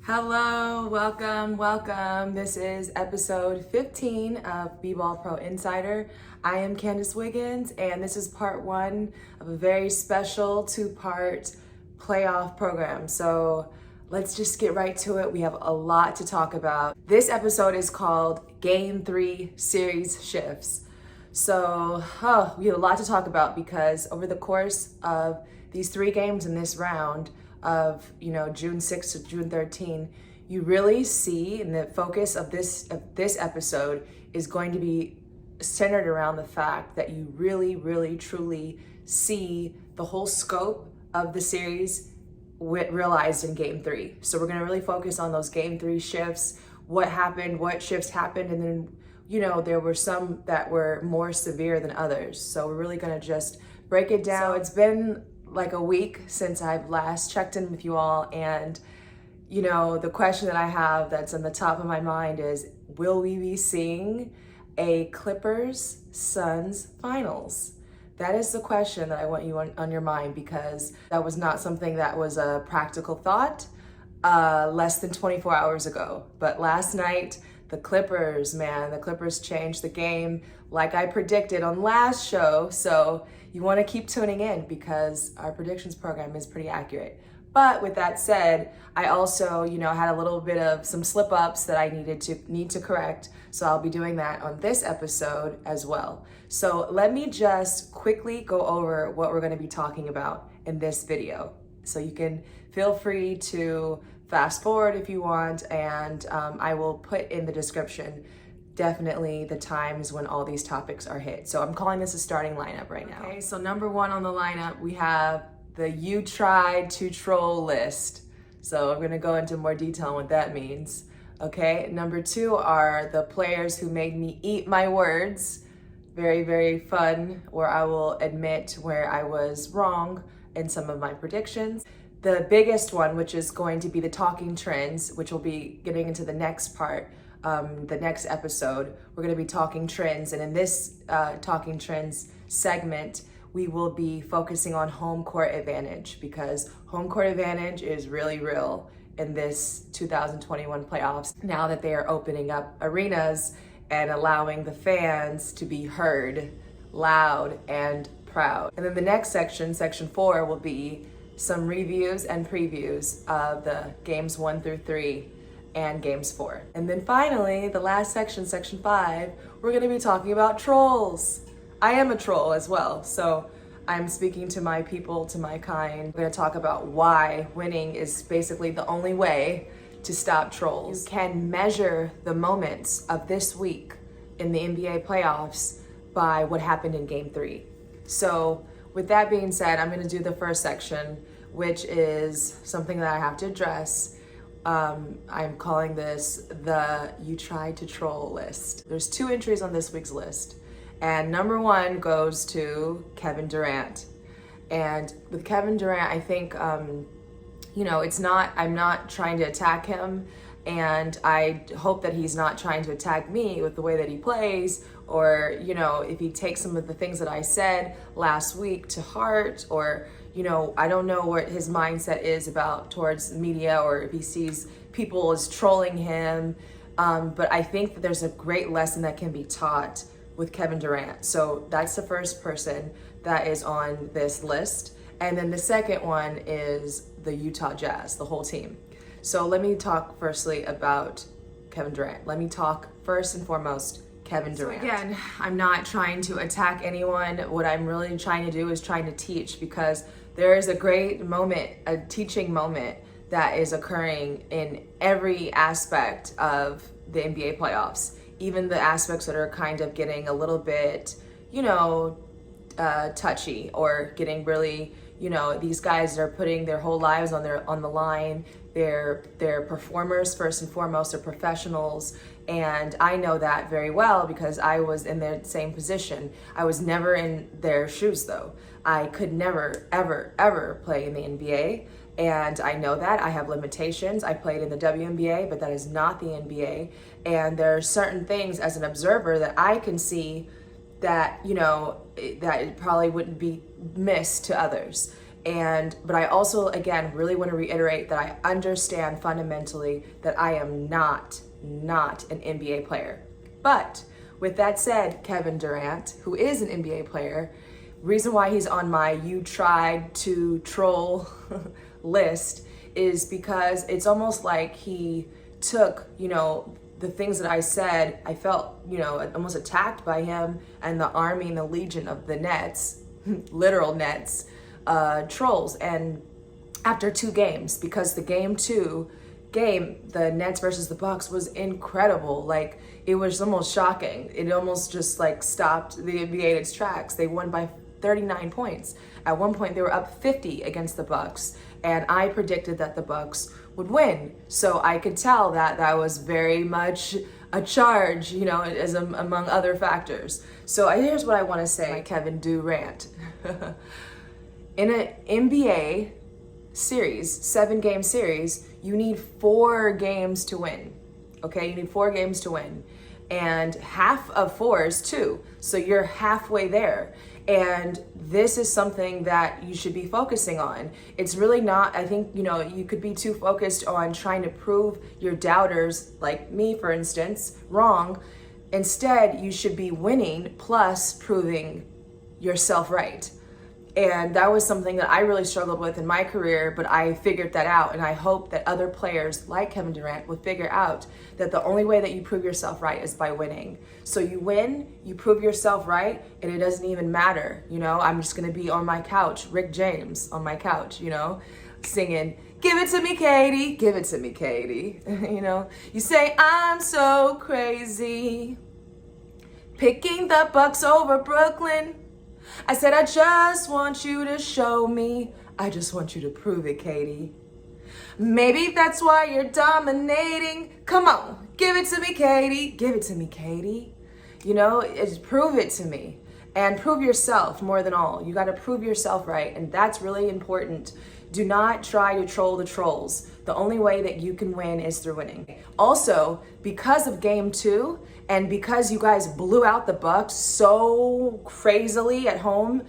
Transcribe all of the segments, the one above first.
Hello, welcome. This is episode 15 of B-Ball Pro Insider. I am Candace Wiggins, and this is part one of a very special two-part playoff program. So let's just get right to it. We have a lot to talk about. This episode is called Game 3 Series Shifts. So we have a lot to talk about because over the course of these three games in this round, of June 6th to June 13th, you really see, and the focus of this episode is going to be centered around the fact that you really truly see the whole scope of the series realized in Game 3. So we're going to really focus on those Game 3 shifts, what happened, what shifts happened, and then there were some that were more severe than others. So we're really going to just break it down. So it's been like a week since I've last checked in with you all, and the question that I have that's on the top of my mind is, will we be seeing a Clippers-Suns finals? That is the question that I want you on your mind, because that was not something that was a practical thought less than 24 hours ago. But last night, the Clippers changed the game like I predicted on last show. So you want to keep tuning in because our predictions program is pretty accurate. But with that said, I also, had a little bit of some slip ups that I need to correct. So I'll be doing that on this episode as well. So let me just quickly go over what we're going to be talking about in this video. So you can feel free to fast forward if you want, and I will put in the description definitely the times when all these topics are hit. So I'm calling this a starting lineup right now. Okay, so number one on the lineup, we have the You Tried to Troll list. So I'm gonna go into more detail on what that means. Okay, number two are the players who made me eat my words. Very fun, where I will admit where I was wrong in some of my predictions. The biggest one, which is going to be the talking trends, which will be getting into the next part, the next episode. We're going to be talking trends, and in this talking trends segment, we will be focusing on home court advantage, because home court advantage is really real in this 2021 playoffs, now that they are opening up arenas and allowing the fans to be heard loud and proud. And then the next section 4, will be some reviews and previews of the games 1 through 3 and games 4. And then finally, the last section 5, we're going to be talking about trolls. I am a troll as well, so I'm speaking to my people, to my kind. We're going to talk about why winning is basically the only way to stop trolls. You can measure the moments of this week in the NBA playoffs by what happened in Game 3. So with that being said, I'm going to do the first section, which is something that I have to address. I'm calling this the You Tried to Troll list. There's 2 entries on this week's list, and number 1 goes to Kevin Durant. And with Kevin Durant, I think, I'm not trying to attack him, and I hope that he's not trying to attack me with the way that he plays, or, if he takes some of the things that I said last week to heart, or, I don't know what his mindset is towards media, or if he sees people as trolling him. But I think that there's a great lesson that can be taught with Kevin Durant. So that's the first person that is on this list. And then the second one is the Utah Jazz, the whole team. So let me talk firstly about Kevin Durant. Let me talk first and foremost Kevin Durant. So again, I'm not trying to attack anyone. What I'm really trying to do is trying to teach, because there is a great moment, a teaching moment that is occurring in every aspect of the NBA playoffs. Even the aspects that are kind of getting a little bit, touchy, or getting really, these guys are putting their whole lives on the line. They're performers first and foremost. They're professionals, and I know that very well because I was in their same position. I was never in their shoes, though. I could never, ever play in the NBA, and I know that. I have limitations. I played in the WNBA, but that is not the NBA, and there are certain things as an observer that I can see that, that it probably wouldn't be missed to others. But I also, again, really want to reiterate that I understand fundamentally that I am not an NBA player. But with that said, Kevin Durant, who is an NBA player, reason why he's on my you tried to troll list is because it's almost like he took, the things that I said. I felt, almost attacked by him and the army and the legion of the Nets, literal Nets, trolls. And after 2 games, because the game, the Nets versus the Bucks, was incredible. Like, it was almost shocking. It almost just like stopped the NBA in its tracks. They won by 39 points. At one point, they were up 50 against the Bucks, and I predicted that the Bucks would win. So I could tell that that was very much a charge, as among other factors. So here's what I want to say, Kevin Durant. In an NBA series, 7-game series, you need 4 games to win. Okay, you need 4 games to win. And half of 4 is 2. So you're halfway there. And this is something that you should be focusing on. It's really not, I think, you could be too focused on trying to prove your doubters, like me, for instance, wrong. Instead, you should be winning plus proving yourself right. And that was something that I really struggled with in my career, but I figured that out. And I hope that other players like Kevin Durant will figure out that the only way that you prove yourself right is by winning. So you win, you prove yourself right, and it doesn't even matter. I'm just gonna be on my couch, Rick James on my couch, singing, "Give it to me, Katie, give it to me, Katie." You say, "I'm so crazy, picking the Bucks over Brooklyn. I said, I just want you to show me. I just want you to prove it, Katie. Maybe that's why you're dominating. Come on, give it to me, Katie. Give it to me, Katie." Prove it to me. And prove yourself more than all. You got to prove yourself right. And that's really important. Do not try to troll the trolls. The only way that you can win is through winning. Also, because of game 2, and because you guys blew out the Bucks so crazily at home,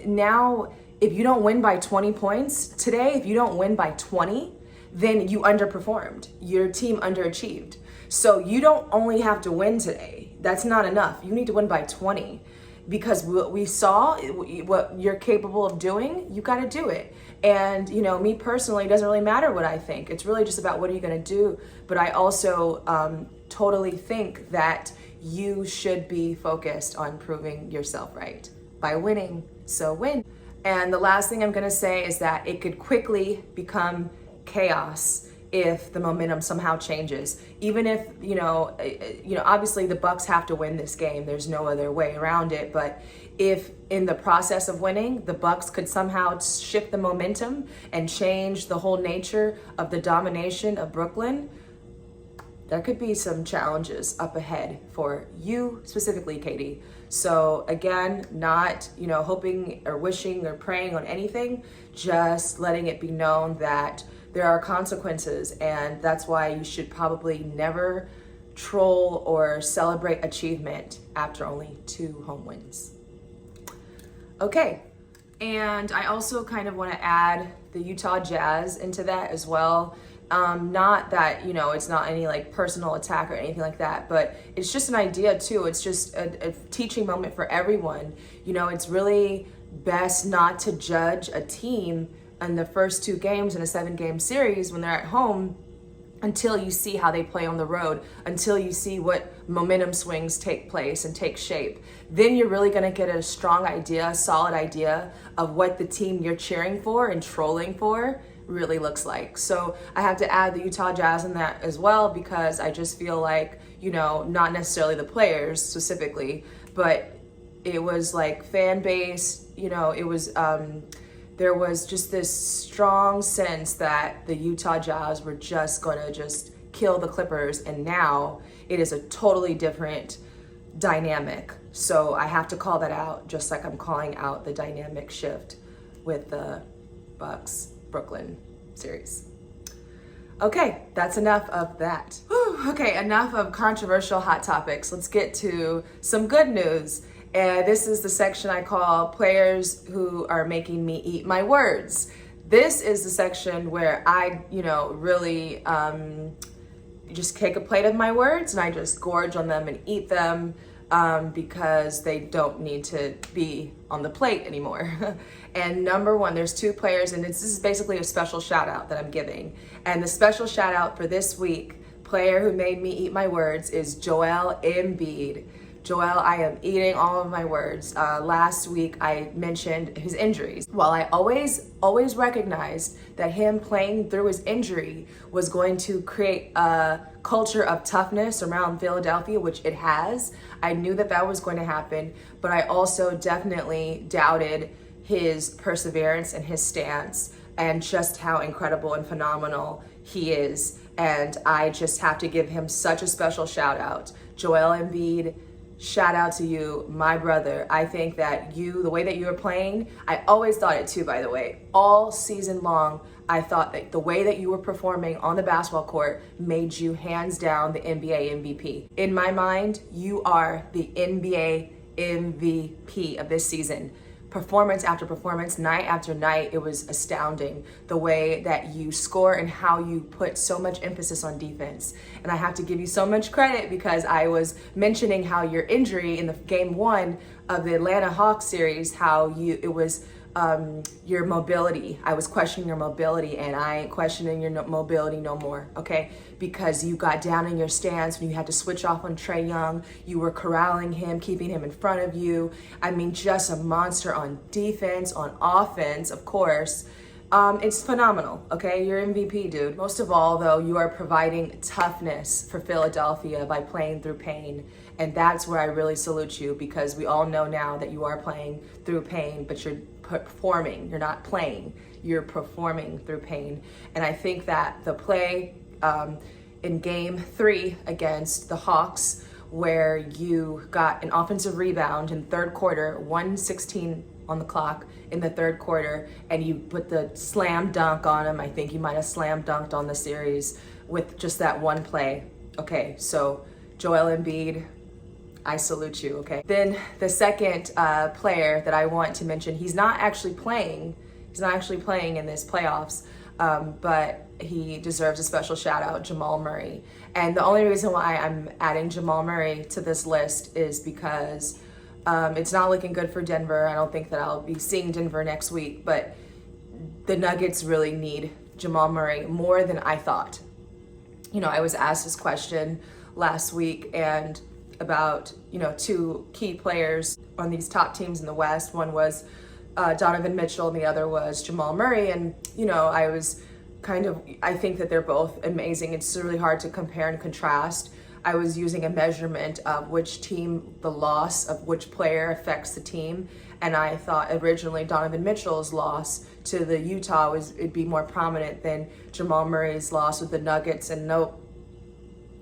now if you don't win by 20 points today, if you don't win by 20, then you underperformed. Your team underachieved. So you don't only have to win today. That's not enough. You need to win by 20. Because what we saw, what you're capable of doing, you got to do it. And, me personally, it doesn't really matter what I think. It's really just about what are you going to do. But I also totally think that you should be focused on proving yourself right by winning. So win. And the last thing I'm going to say is that it could quickly become chaos if the momentum somehow changes. Even if, obviously the Bucks have to win this game. There's no other way around it. But if in the process of winning, the Bucks could somehow shift the momentum and change the whole nature of the domination of Brooklyn, there could be some challenges up ahead for you specifically, Katie. So again, not, hoping or wishing or praying on anything, just letting it be known that there are consequences, and that's why you should probably never troll or celebrate achievement after only 2 home wins. Okay, and I also kind of want to add the Utah Jazz into that as well. Not that, it's not any like personal attack or anything like that, but it's just an idea too. It's just a teaching moment for everyone. It's really best not to judge a team in the first 2 games in a 7-game series when they're at home until you see how they play on the road, until you see what momentum swings take place and take shape. Then you're really gonna get a strong idea, a solid idea of what the team you're cheering for and trolling for really looks like. So I have to add the Utah Jazz in that as well, because I just feel like, not necessarily the players specifically, but it was like fan base, it was, there was just this strong sense that the Utah Jazz were just gonna just kill the Clippers, and now it is a totally different dynamic. So I have to call that out, just like I'm calling out the dynamic shift with the Bucks Brooklyn series. Okay, that's enough of that. Whew, okay, enough of controversial hot topics. Let's get to some good news. And this is the section I call players who are making me eat my words. This is the section where I, really just take a plate of my words and I just gorge on them and eat them because they don't need to be on the plate anymore. And number one, there's two players, and this is basically a special shout out that I'm giving. And the special shout out for this week, player who made me eat my words, is Joel Embiid. Joel, I am eating all of my words. Last week, I mentioned his injuries. While I always recognized that him playing through his injury was going to create a culture of toughness around Philadelphia, which it has, I knew that that was going to happen, but I also definitely doubted his perseverance and his stance and just how incredible and phenomenal he is. And I just have to give him such a special shout out. Joel Embiid, shout out to you, my brother. I think that the way that you were playing, I always thought it too, by the way. All season long, I thought that the way that you were performing on the basketball court made you hands down the NBA MVP. In my mind, you are the NBA MVP of this season. Performance after performance, night after night, it was astounding the way that you score and how you put so much emphasis on defense. And I have to give you so much credit because I was mentioning how your injury in the game one of the Atlanta Hawks series, how it was your mobility. I was questioning your mobility, and I ain't questioning your mobility no more, okay? Because you got down in your stance when you had to switch off on Trae Young. You were corralling him, keeping him in front of you. I mean, just a monster on defense, on offense, of course. It's phenomenal, okay? You're MVP, dude. Most of all, though, you are providing toughness for Philadelphia by playing through pain. And that's where I really salute you, because we all know now that you are playing through pain, but you're performing. You're not playing. You're performing through pain. And I think that the play in game 3 against the Hawks, where you got an offensive rebound in third quarter, 1:16 on the clock in the third quarter, and you put the slam dunk on him. I think you might have slam dunked on the series with just that one play. Okay, so Joel Embiid, I salute you, okay? Then the second player that I want to mention, he's not actually playing in this playoffs, but he deserves a special shout out, Jamal Murray. And the only reason why I'm adding Jamal Murray to this list is because it's not looking good for Denver. I don't think that I'll be seeing Denver next week, but the Nuggets really need Jamal Murray more than I thought. I was asked this question last week and about, two key players on these top teams in the West. One was Donovan Mitchell and the other was Jamal Murray. And, I think that they're both amazing. It's really hard to compare and contrast. I was using a measurement of which team, the loss of which player affects the team. And I thought originally Donovan Mitchell's loss to the Utah it'd be more prominent than Jamal Murray's loss with the Nuggets. And no,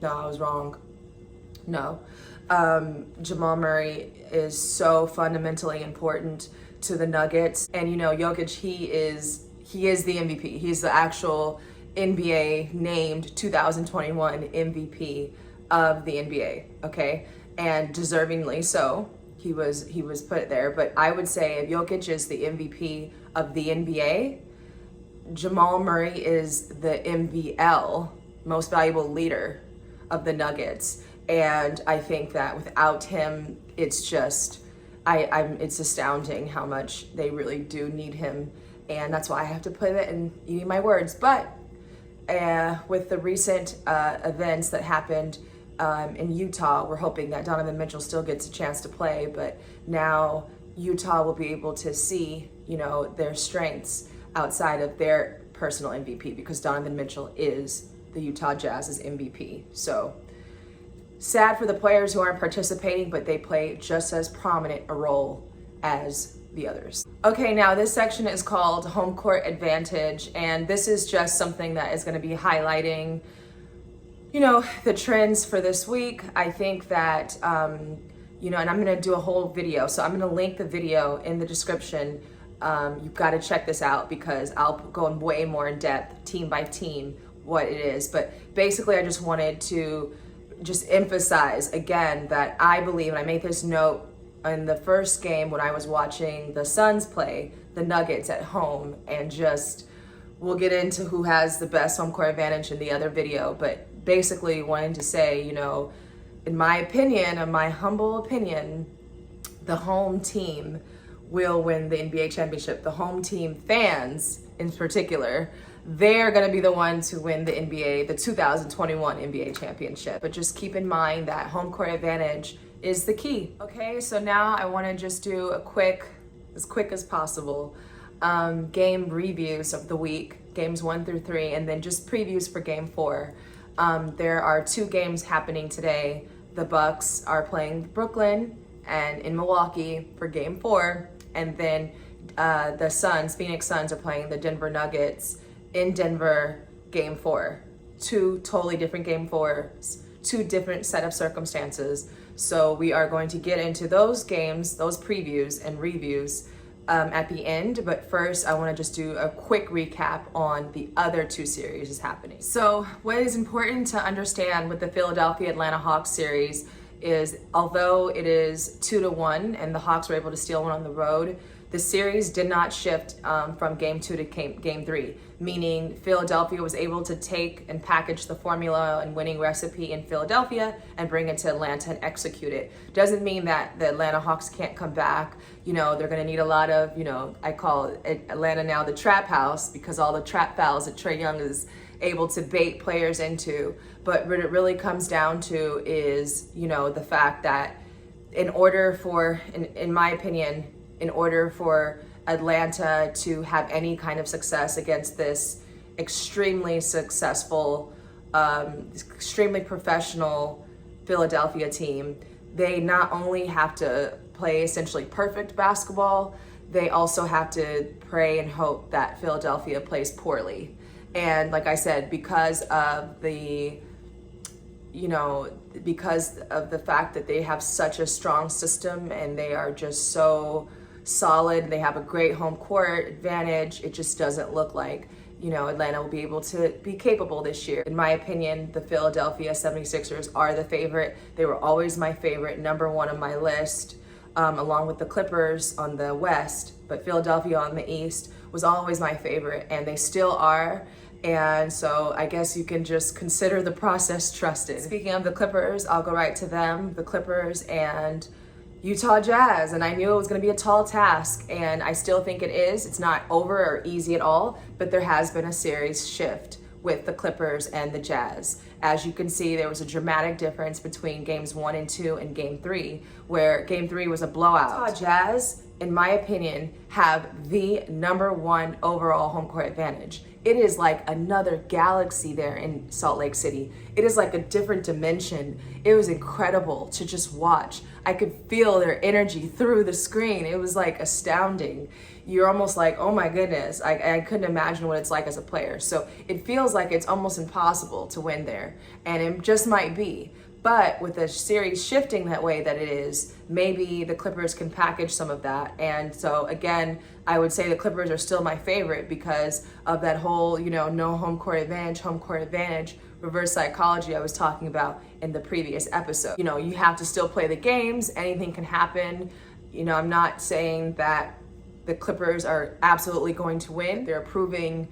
I was wrong. No. Jamal Murray is so fundamentally important to the Nuggets. And Jokic, he is the MVP. He's the actual NBA named 2021 MVP of the NBA, okay? And deservingly so. He was put there. But I would say if Jokic is the MVP of the NBA, Jamal Murray is the MVL, most valuable leader of the Nuggets. And I think that without him, it's just, it's astounding how much they really do need him. And that's why I have to put it in eating my words. But with the recent events that happened in Utah, we're hoping that Donovan Mitchell still gets a chance to play. But now Utah will be able to see, their strengths outside of their personal MVP, because Donovan Mitchell is the Utah Jazz's MVP. So sad for the players who aren't participating, but they play just as prominent a role as the others. Okay, now this section is called Home Court Advantage, and this is just something that is going to be highlighting, the trends for this week. I think that, and I'm going to do a whole video, so I'm going to link the video in the description. You've got to check this out because I'll go in way more in depth, team by team, what it is. But basically, I just wanted to just emphasize again that I believe, and I made this note in the first game when I was watching the Suns play the Nuggets at home, and just, we'll get into who has the best home court advantage in the other video, but basically wanted to say, you know, in my opinion, in my humble opinion, the home team will win the NBA championship. The home team fans in particular, they're gonna be the ones who win the 2021 NBA championship. But just keep in mind that home court advantage is the key. Okay, so now I wanna just do a quick, as quick as possible, game reviews of the week, games 1 through 3, and then just previews for game 4. There are 2 games happening today. The Bucks are playing Brooklyn and in Milwaukee for game 4, and then the Suns, Phoenix Suns, are playing the Denver Nuggets in Denver, game 4. 2 totally different game 4s, 2 different set of circumstances. So we are going to get into those games, those previews and reviews at the end. But first, I want to just do a quick recap on the other 2 series is happening. So what is important to understand with the Philadelphia Atlanta Hawks series is, although it is 2-1 and the Hawks were able to steal one on the road, the series did not shift from game 2 to game 3, meaning Philadelphia was able to take and package the formula and winning recipe in Philadelphia and bring it to Atlanta and execute it. Doesn't mean that the Atlanta Hawks can't come back. You know, they're gonna need a lot of, you know, I call Atlanta now the trap house, because all the trap fouls that Trae Young is able to bait players into. But what it really comes down to is, you know, the fact that in order for, in my opinion, in order for Atlanta to have any kind of success against this extremely successful, extremely professional Philadelphia team, they not only have to play essentially perfect basketball, they also have to pray and hope that Philadelphia plays poorly. And like I said, because of the, you know, because of the fact that they have such a strong system and they are just so solid, they have a great home court advantage, it just doesn't look like, you know, Atlanta will be able to be capable this year. In my opinion, the Philadelphia 76ers are the favorite. They were always my favorite, number 1 on my list, along with the Clippers on the West, but Philadelphia on the East was always my favorite, and they still are. And so I guess you can just consider the process trusted. Speaking of the Clippers, I'll go right to them. The Clippers and Utah Jazz, and I knew it was going to be a tall task, and I still think it is. It's not over or easy at all, but there has been a series shift with the Clippers and the Jazz. As you can see, there was a dramatic difference between games 1 and 2 and game 3, where game 3 was a blowout. Utah Jazz, in my opinion, have the number 1 overall home court advantage. It is like another galaxy there in Salt Lake City. It is like a different dimension. It was incredible to just watch. I could feel their energy through the screen. It was like astounding. You're almost like, oh my goodness, I couldn't imagine what it's like as a player. So it feels like it's almost impossible to win there, and it just might be. But with the series shifting that way that it is, maybe the Clippers can package some of that. And so again, I would say the Clippers are still my favorite because of that whole, you know, no home court advantage, reverse psychology I was talking about in the previous episode. You know, you have to still play the games, anything can happen. You know, I'm not saying that the Clippers are absolutely going to win. They're proving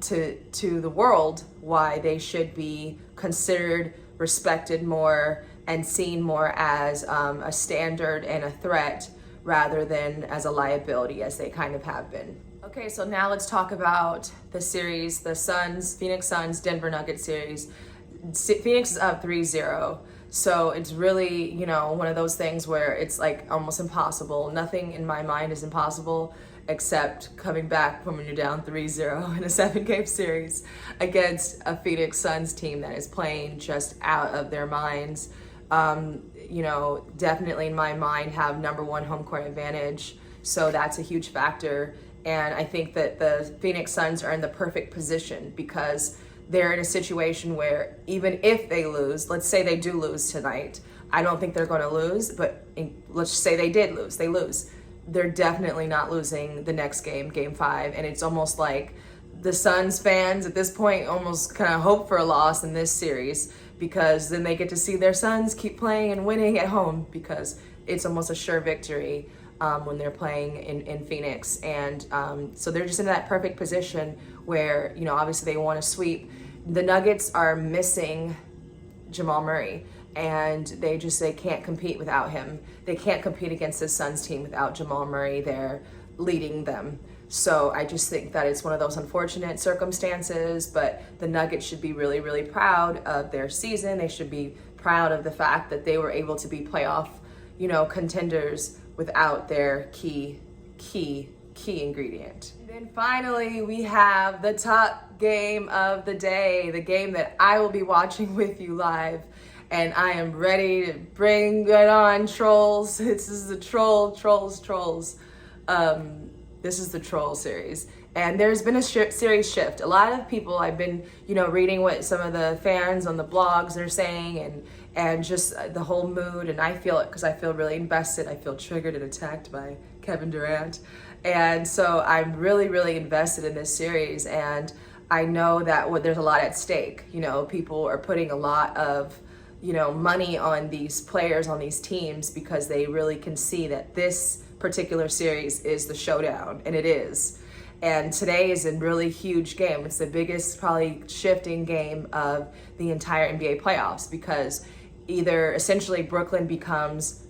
to the world why they should be considered, respected more, and seen more as a standard and a threat rather than as a liability, as they kind of have been. Okay, so now let's talk about the series, the Phoenix Suns, Denver Nuggets series. Phoenix is up 3-0. So it's really, you know, one of those things where it's like almost impossible. Nothing in my mind is impossible except coming back from when you're down 3-0 in a 7-game series against a Phoenix Suns team that is playing just out of their minds. You know, definitely in my mind have number 1 home court advantage. So that's a huge factor. And I think that the Phoenix Suns are in the perfect position because they're in a situation where even if they lose, let's say they do lose tonight, I don't think they're going to lose, but let's say they did lose, they lose. They're definitely not losing the next game, game 5. And it's almost like the Suns fans at this point almost kind of hope for a loss in this series because then they get to see their Suns keep playing and winning at home because it's almost a sure victory when they're playing in Phoenix. And so they're just in that perfect position where, you know, obviously they want to sweep. The Nuggets are missing Jamal Murray, and they can't compete without him. They can't compete against the Suns team without Jamal Murray there leading them. So I just think that it's one of those unfortunate circumstances, but the Nuggets should be really, really proud of their season. They should be proud of the fact that they were able to be playoff, you know, contenders without their key ingredient. And then finally, we have the top game of the day, the game that I will be watching with you live. And I am ready to bring it on, trolls. This is the trolls. This is the troll series. And there's been a series shift. A lot of people, I've been, you know, reading what some of the fans on the blogs are saying, and just the whole mood. And I feel it because I feel really invested. I feel triggered and attacked by Kevin Durant. And so I'm really, really invested in this series. And I know that there's a lot at stake. You know, people are putting a lot of, you know, money on these players, on these teams, because they really can see that this particular series is the showdown, and it is. And today is a really huge game. It's the biggest, probably shifting game of the entire NBA playoffs, because either essentially Brooklyn becomes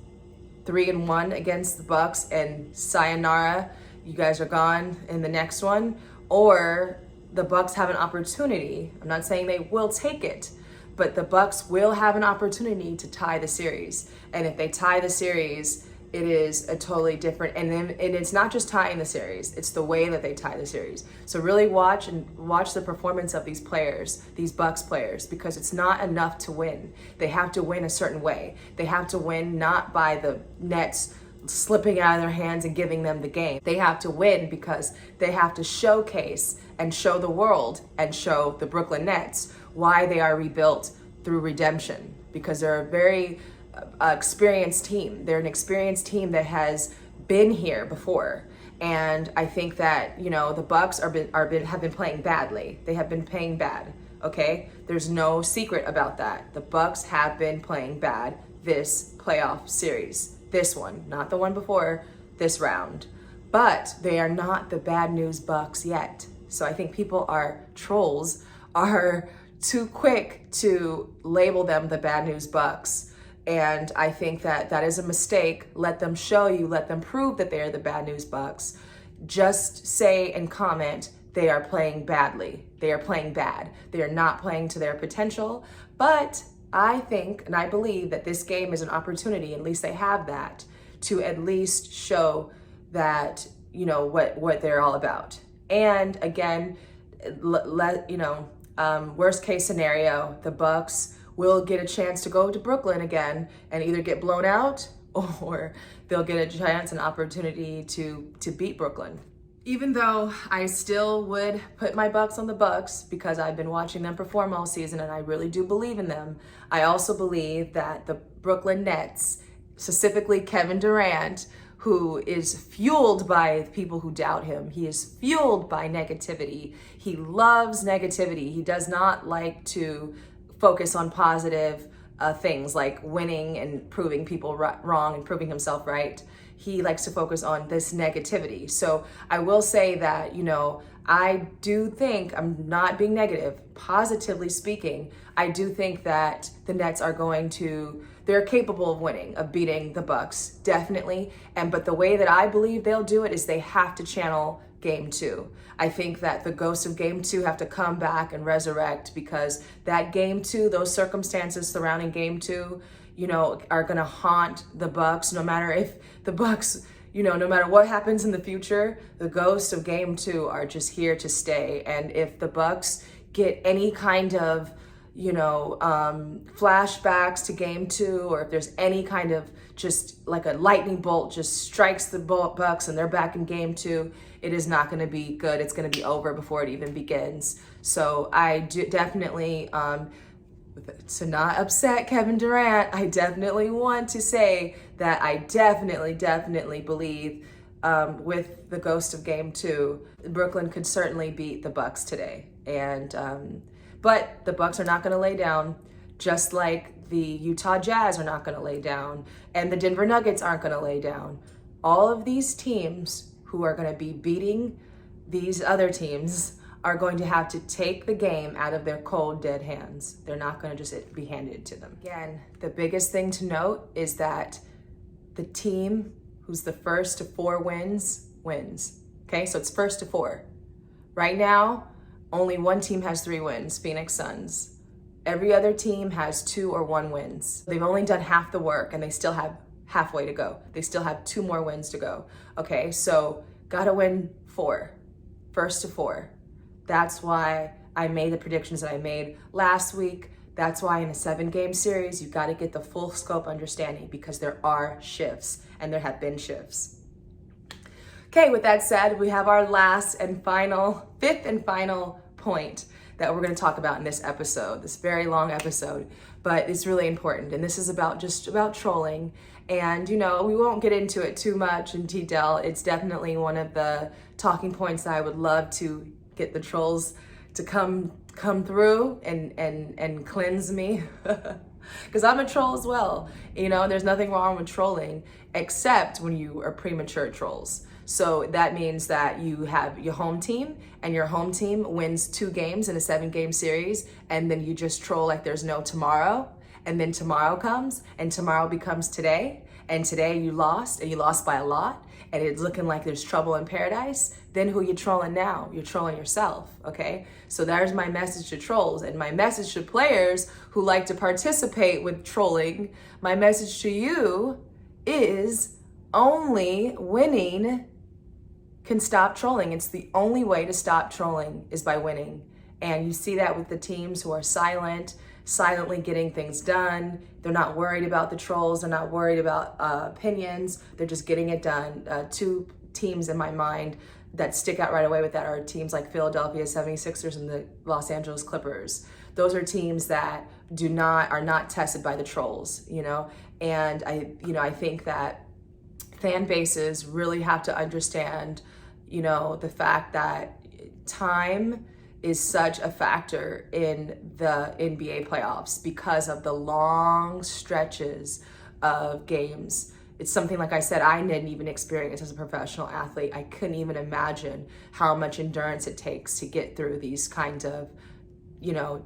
3-1 against the Bucks and sayonara, you guys are gone in the next one, or the Bucks have an opportunity. I'm not saying they will take it, but the Bucks will have an opportunity to tie the series. And if they tie the series, it is a totally different, and it's not just tying the series, it's the way that they tie the series. So really watch the performance of these players, these Bucks players, because it's not enough to win. They have to win a certain way. They have to win not by the Nets slipping out of their hands and giving them the game. They have to win because they have to showcase and show the world and show the Brooklyn Nets why they are rebuilt through redemption, because they're a very experienced team. They're an experienced team that has been here before. And I think that, you know, the Bucks have been playing badly. They have been playing bad. Okay? There's no secret about that. The Bucks have been playing bad this playoff series. This one, not the one before, this round. But they are not the bad news Bucks yet. So I think trolls are too quick to label them the bad news Bucks. And I think that is a mistake. Let them show you, let them prove that they are the bad news Bucks. Just say and comment, they are playing badly. They are playing bad. They are not playing to their potential. But I think and I believe that this game is an opportunity, at least they have that, to at least show that, you know, what they're all about. And again, worst case scenario, the Bucks will get a chance to go to Brooklyn again and either get blown out, or they'll get a chance, an opportunity to beat Brooklyn. Even though I still would put my Bucks on the Bucks because I've been watching them perform all season and I really do believe in them, I also believe that the Brooklyn Nets, specifically Kevin Durant, who is fueled by people who doubt him. He is fueled by negativity. He loves negativity. He does not like to focus on positive things like winning and proving people wrong and proving himself right. He likes to focus on this negativity. So I will say that, you know, I do think, I'm not being negative, positively speaking, I do think that the Nets they're capable of winning, of beating the Bucks, definitely. But the way that I believe they'll do it is they have to channel Game 2. I think that the ghosts of Game 2 have to come back and resurrect, because that Game 2, those circumstances surrounding Game 2, you know, are gonna haunt the Bucks. No matter if the Bucks, you know, no matter what happens in the future, the ghosts of Game 2 are just here to stay. And if the Bucks get any kind of, you know, flashbacks to Game 2, or if there's any kind of just like a lightning bolt just strikes the Bucks and they're back in Game 2, it is not going to be good. It's going to be over before it even begins. So I do definitely, to not upset Kevin Durant, I definitely want to say that I definitely believe with the ghost of Game 2, Brooklyn could certainly beat the Bucks today. And but the Bucks are not going to lay down, just like the Utah Jazz are not going to lay down, and the Denver Nuggets aren't going to lay down. All of these teams who are going to be beating these other teams are going to have to take the game out of their cold, dead hands. They're not going to just be handed to them. Again, the biggest thing to note is that the team who's the first to 4 wins, wins. Okay, so it's first to 4. Right now, only one team has 3 wins, Phoenix Suns. Every other team has 2 or 1 wins. They've only done half the work and they still have halfway to go. They still have 2 more wins to go. Okay, so gotta win 4, first to 4. That's why I made the predictions that I made last week. That's why in a 7-game series, you gotta get the full scope understanding, because there are shifts and there have been shifts. Okay, with that said, we have our last and final, 5th and final point that we're going to talk about in this episode, this very long episode, but it's really important. And this is just about trolling. And, we won't get into it too much in detail. It's definitely one of the talking points that I would love to get the trolls to come through and cleanse me. Because I'm a troll as well. There's nothing wrong with trolling, except when you are premature trolls. So that means that you have your home team and your home team wins 2 games in a 7-game series, and then you just troll like there's no tomorrow. And then tomorrow comes and tomorrow becomes today. And today you lost, and you lost by a lot, and it's looking like there's trouble in paradise. Then who you trolling now? You're trolling yourself, okay? So there's my message to trolls, and my message to players who like to participate with trolling. My message to you is only winning can stop trolling. It's the only way to stop trolling is by winning. And you see that with the teams who are silently getting things done. They're not worried about the trolls. They're not worried about opinions. They're just getting it done. 2 teams in my mind that stick out right away with that are teams like Philadelphia 76ers and the Los Angeles Clippers. Those are teams that are not tested by the trolls, And I think that fan bases really have to understand, the fact that time is such a factor in the NBA playoffs because of the long stretches of games. It's something, like I said, I didn't even experience as a professional athlete. I couldn't even imagine how much endurance it takes to get through these kinds of,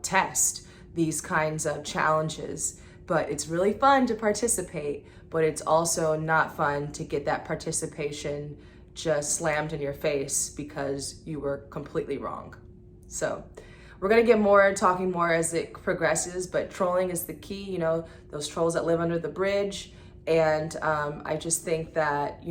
tests, these kinds of challenges. But it's really fun to participate, but it's also not fun to get that participation just slammed in your face because you were completely wrong. So we're gonna get talking more as it progresses, but trolling is the key, those trolls that live under the bridge. And I just think that,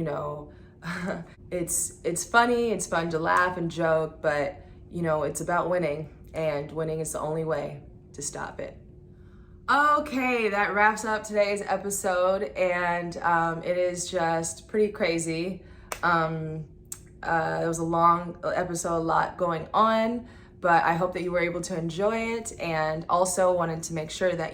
it's funny, it's fun to laugh and joke, but it's about winning, and winning is the only way to stop it. Okay, that wraps up today's episode, and it is just pretty crazy. It was a long episode, a lot going on, but I hope that you were able to enjoy it, and also wanted to make sure that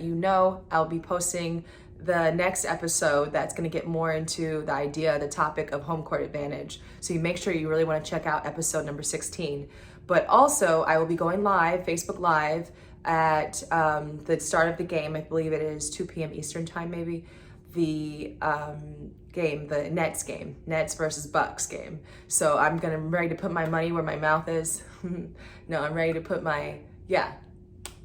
I'll be posting the next episode that's going to get more into the topic of home court advantage. So you make sure you really want to check out episode number 16. But also, I will be going live, Facebook Live, at the start of the game. I believe it is 2 p.m. Eastern time, maybe. The game, the Nets versus Bucks game. So I'm ready to put my money where my mouth is. No, I'm ready to put my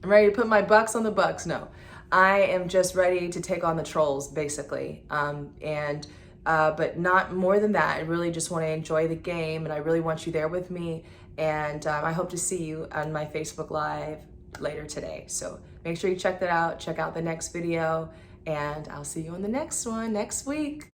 bucks on the Bucks. No, I am just ready to take on the trolls, basically. But not more than that. I really just want to enjoy the game, and I really want you there with me. And I hope to see you on my Facebook Live later today. So make sure you check that out. Check out the next video, and I'll see you on the next one next week.